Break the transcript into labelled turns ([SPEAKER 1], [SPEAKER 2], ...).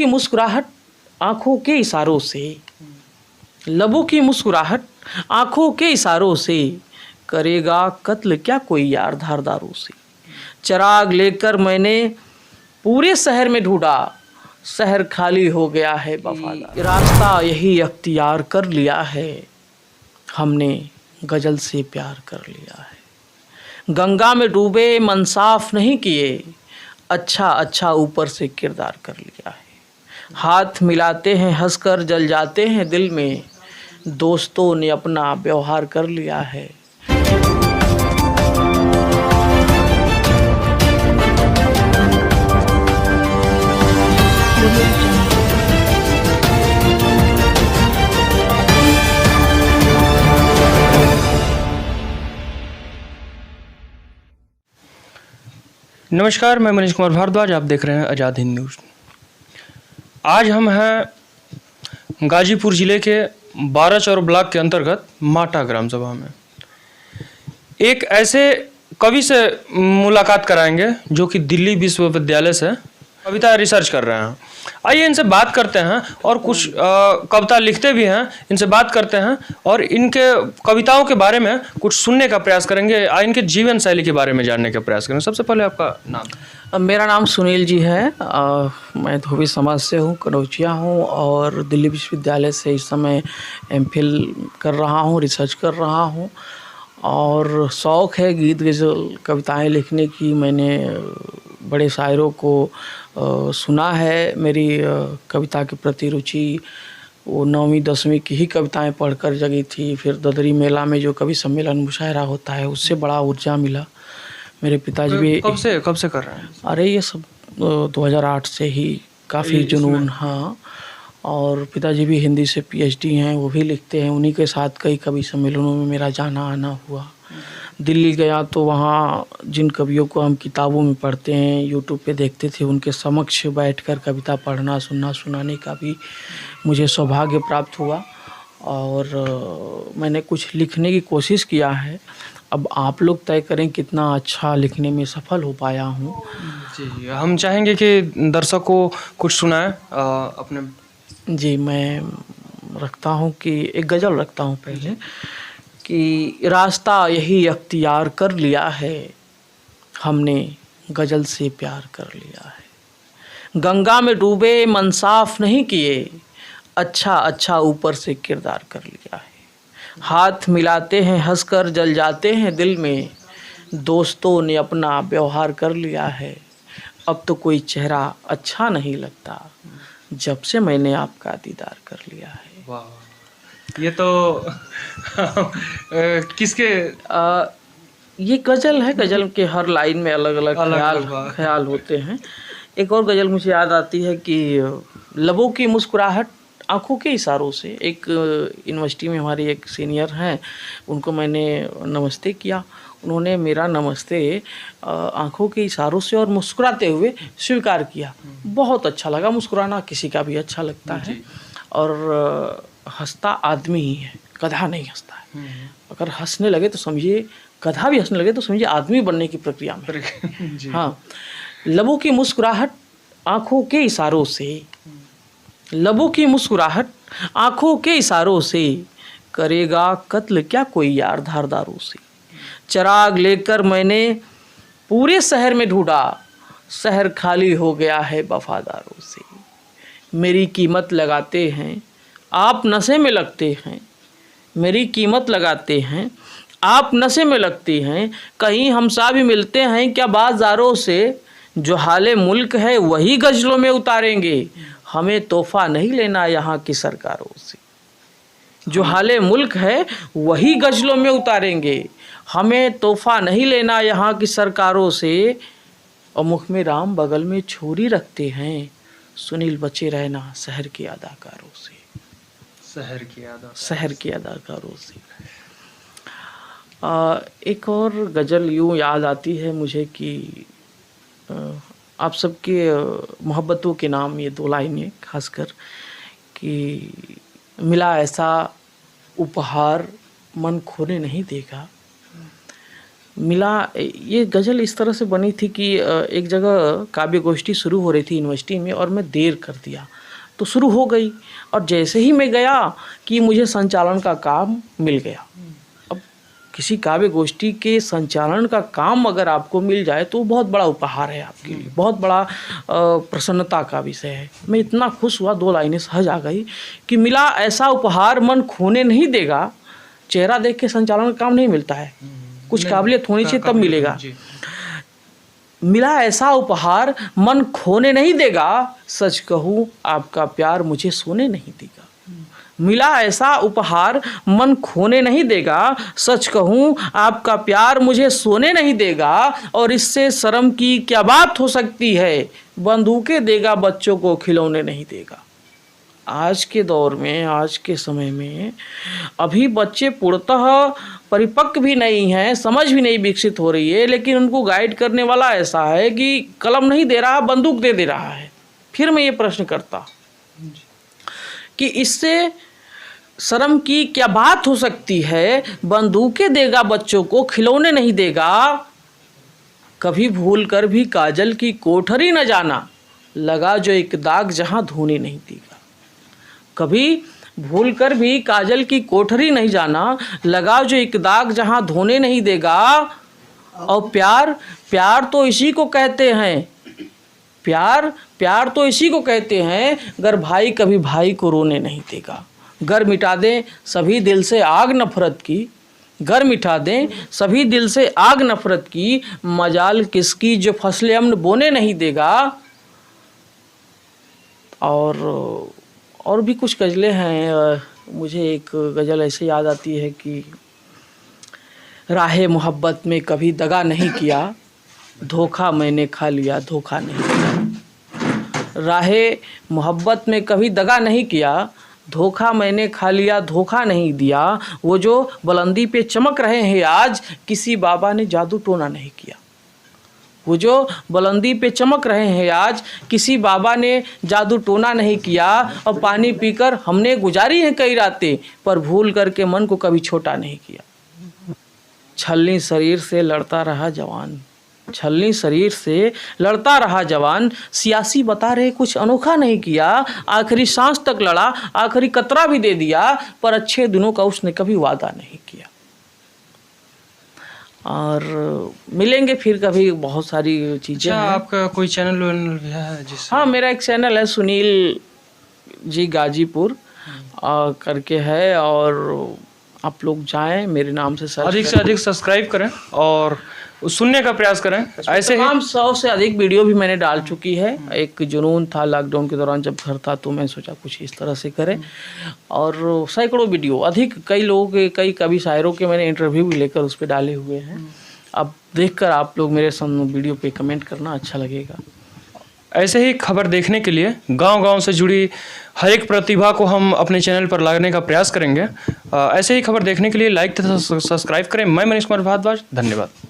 [SPEAKER 1] की मुस्कुराहट आंखों के इशारों से, लबों की मुस्कुराहट आंखों के इशारों से, करेगा कत्ल क्या कोई यार धारदारों से। चिराग लेकर मैंने पूरे शहर में ढूंढा, शहर खाली हो गया है वफादार। रास्ता यही अख्तियार कर लिया है, हमने गजल से प्यार कर लिया है। गंगा में डूबे मन साफ नहीं किए, अच्छा अच्छा ऊपर से किरदार कर लिया है। हाथ मिलाते हैं हंसकर जल जाते हैं दिल में, दोस्तों ने अपना व्यवहार कर लिया है।
[SPEAKER 2] नमस्कार, मैं मनीष कुमार भारद्वाज। आप देख रहे हैं आज़ाद हिंद न्यूज़। आज हम हैं गाजीपुर ज़िले के बाराचौर ब्लॉक के अंतर्गत माटा ग्राम सभा में। एक ऐसे कवि से मुलाकात कराएंगे जो कि दिल्ली विश्वविद्यालय से कविता रिसर्च कर रहे हैं। आइए इनसे बात करते हैं और कुछ कविता लिखते भी हैं, इनसे बात करते हैं और इनके कविताओं के बारे में कुछ सुनने का प्रयास करेंगे, इनके जीवन शैली के बारे में जानने का प्रयास करेंगे। सबसे पहले आपका नाम?
[SPEAKER 1] मेरा नाम सुनील जी है। मैं धोबी समाज से हूँ, कनौजिया हूँ और दिल्ली विश्वविद्यालय से इस समय एमफिल कर रहा हूँ, रिसर्च कर रहा हूँ और शौक़ है गीत गज़ल कविताएं लिखने की। मैंने बड़े शायरों को सुना है। मेरी कविता के प्रति रुचि वो 9वीं 10वीं की ही कविताएं पढ़कर जगी थी। फिर ददरी मेला में जो कवि सम्मेलन मुशायरा होता है उससे बड़ा ऊर्जा मिला। मेरे पिताजी भी
[SPEAKER 2] कब से कर रहे हैं?
[SPEAKER 1] अरे ये सब 2008 से ही काफ़ी जुनून। हाँ, और पिताजी भी हिंदी से पीएचडी हैं, वो भी लिखते हैं। उन्हीं के साथ कई कवि सम्मेलनों में मेरा जाना आना हुआ। दिल्ली गया तो वहाँ जिन कवियों को हम किताबों में पढ़ते हैं, यूट्यूब पे देखते थे, उनके समक्ष बैठकर कविता पढ़ना, सुनना, सुनाने का भी मुझे सौभाग्य प्राप्त हुआ और मैंने कुछ लिखने की कोशिश किया है। अब आप लोग तय करें कितना अच्छा लिखने में सफल हो पाया हूँ।
[SPEAKER 2] जी, हम चाहेंगे कि दर्शक को कुछ सुनाएं अपने।
[SPEAKER 1] जी, मैं रखता हूँ कि एक गज़ल रखता हूँ पहले कि रास्ता यही अख्तियार कर लिया है, हमने गज़ल से प्यार कर लिया है। गंगा में डूबे मन साफ नहीं किए, अच्छा अच्छा ऊपर से किरदार कर लिया है। हाथ मिलाते हैं हंसकर जल जाते हैं दिल में, दोस्तों ने अपना व्यवहार कर लिया है। अब तो कोई चेहरा अच्छा नहीं लगता, जब से मैंने आपका दीदार कर लिया है।
[SPEAKER 2] वाह, ये तो किसके?
[SPEAKER 1] ये गज़ल है। गज़ल के हर लाइन में अलग अलग ख्याल होते हैं। एक और गज़ल मुझे याद आती है कि लबों की मुस्कुराहट आंखों के इशारों से। एक यूनिवर्सिटी में हमारी एक सीनियर हैं, उनको मैंने नमस्ते किया, उन्होंने मेरा नमस्ते आंखों के इशारों से और मुस्कुराते हुए स्वीकार किया। बहुत अच्छा लगा। मुस्कुराना किसी का भी अच्छा लगता है और हंसता आदमी ही है, गधा नहीं हंसता है। अगर हंसने लगे तो समझिए, गधा भी हंसने लगे तो समझिए आदमी बनने की प्रक्रिया में। हाँ, लबों की मुस्कुराहट आंखों के इशारों से, लबों की मुस्कुराहट आंखों के इशारों से, करेगा कत्ल क्या कोई यार धारदारों से। चिराग लेकर मैंने पूरे शहर में ढूंढा, शहर खाली हो गया है वफादारों से। मेरी कीमत लगाते हैं आप नशे में लगते हैं, मेरी कीमत लगाते हैं आप नशे में लगती हैं। कहीं हमसा भी मिलते हैं क्या बाज़ारों से, जो हाले मुल्क है वही गज़लों में उतारेंगे, हमें तोहफा नहीं लेना यहाँ की सरकारों से। जो हाले मुल्क है वही गज़लों में उतारेंगे, हमें तोहफा नहीं लेना यहाँ की सरकारों से। और मुख में राम बगल में छुरी रखते हैं, सुनील बचे रहना शहर के अदाकारों से। शहर के अदाकारों से। एक और गज़ल यूँ याद आती है मुझे कि आप सबके मोहब्बतों के नाम, ये 2 लाइनें खासकर कि मिला ऐसा उपहार मन खोने नहीं देगा, मिला। ये गज़ल इस तरह से बनी थी कि एक जगह काव्य गोष्ठी शुरू हो रही थी यूनिवर्सिटी में और मैं देर कर दिया, तो शुरू हो गई और जैसे ही मैं गया कि मुझे संचालन का काम मिल गया। अब किसी काव्य गोष्ठी के संचालन का काम अगर आपको मिल जाए तो बहुत बड़ा उपहार है आपके लिए, बहुत बड़ा प्रसन्नता का विषय है। मैं इतना खुश हुआ, 2 लाइनें सहज आ गई कि मिला ऐसा उपहार मन खोने नहीं देगा। चेहरा देख के संचालन का काम नहीं मिलता है, कुछ काबिलियत होनी चाहिए तब मिलेगा। मिला ऐसा उपहार मन खोने नहीं देगा, सच कहूँ आपका प्यार मुझे सोने नहीं देगा। मिला ऐसा उपहार मन खोने नहीं देगा, सच कहूँ आपका प्यार मुझे सोने नहीं देगा। और इससे शर्म की क्या बात हो सकती है, बंदूकें देगा बच्चों को खिलौने नहीं देगा। आज के दौर में, आज के समय में अभी बच्चे पूर्णतः परिपक्व भी नहीं हैं, समझ भी नहीं विकसित हो रही है, लेकिन उनको गाइड करने वाला ऐसा है कि कलम नहीं दे रहा, बंदूक दे रहा है। फिर मैं ये प्रश्न करता कि इससे शर्म की क्या बात हो सकती है, बंदूकें देगा बच्चों को खिलौने नहीं देगा। कभी भूल कर भी काजल की कोठरी न जाना, लगा जो एक दाग जहाँ धोने नहीं देगा। कभी भूल कर भी काजल की कोठरी नहीं जाना, लगा जो एक दाग जहाँ धोने नहीं देगा। और प्यार तो इसी को कहते हैं, प्यार तो इसी को कहते हैं, अगर भाई कभी भाई को रोने नहीं देगा। घर मिटा दें सभी दिल से आग नफरत की, घर मिटा दें सभी दिल से आग नफरत की, मजाल किसकी जो फसले अमन बोने नहीं देगा। और भी कुछ गज़लें हैं। मुझे एक गज़ल ऐसे याद आती है कि राहे मोहब्बत में कभी दगा नहीं किया, धोखा मैंने खा लिया धोखा नहीं दिया। राहे मोहब्बत में कभी दगा नहीं किया, धोखा मैंने खा लिया धोखा नहीं दिया। वो जो बुलंदी पे चमक रहे हैं आज, किसी बाबा ने जादू टोना नहीं किया। वो जो बुलंदी पे चमक रहे हैं आज, किसी बाबा ने जादू टोना नहीं किया। और पानी पीकर हमने गुजारी हैं कई रातें, पर भूल करके मन को कभी छोटा नहीं किया। छलनी शरीर से लड़ता रहा जवान, छलनी शरीर से लड़ता रहा जवान। सियासी बता रहे कुछ अनोखा नहीं किया, आखिरी सांस तक लड़ा आखिरी कतरा भी दे दिया, पर अच्छे दिनों का उसने कभी वादा नहीं किया। और मिलेंगे फिर कभी, बहुत सारी चीज़ें हैं।
[SPEAKER 2] आपका कोई चैनल है जिससे?
[SPEAKER 1] हाँ, मेरा एक चैनल है सुनील जी गाजीपुर करके है, और आप लोग जाएं मेरे नाम से सर्च
[SPEAKER 2] अधिक से अधिक सब्सक्राइब करें और सुनने का प्रयास करें। ऐसे ही
[SPEAKER 1] 100 से अधिक वीडियो भी मैंने डाल चुकी है। एक जुनून था लॉकडाउन के दौरान जब घर था, तो मैं सोचा कुछ इस तरह से करें। और सैकड़ों वीडियो अधिक, कई लोगों के, कई कवि शायरों के मैंने इंटरव्यू भी लेकर उस पर डाले हुए हैं। अब देखकर आप लोग मेरे वीडियो पे कमेंट करना, अच्छा लगेगा।
[SPEAKER 2] ऐसे ही खबर देखने के लिए गांव-गांव से जुड़ी हर एक प्रतिभा को हम अपने चैनल पर लाने का प्रयास करेंगे। ऐसे ही खबर देखने के लिए लाइक तथा सब्सक्राइब करें। मैं मनीष कुमार भारद्वाज, धन्यवाद।